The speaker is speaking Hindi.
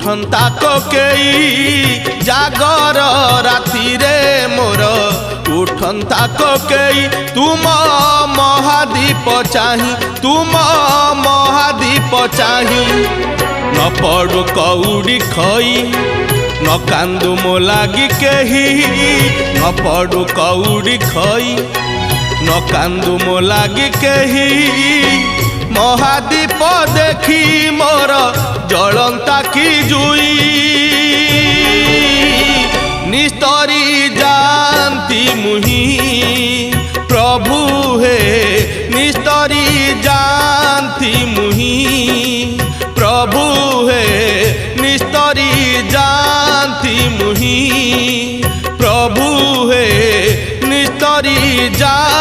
उठंता कोकेई जागर राति रे मोर उठंता कोकेई तुम महादीप चाही तुम महादीप चाही न पड़ू कौड़ी खई न कांदू मो लागी केही न पड़ू कौड़ी खई न कांदू मो लागी केही महादीप देखी मोर जलंता की जुई निस्तरी जानती मुही प्रभु हे निस्तरी जानती मुही प्रभु हे निस्तरी जानती मुही प्रभु हे निस्तरी जान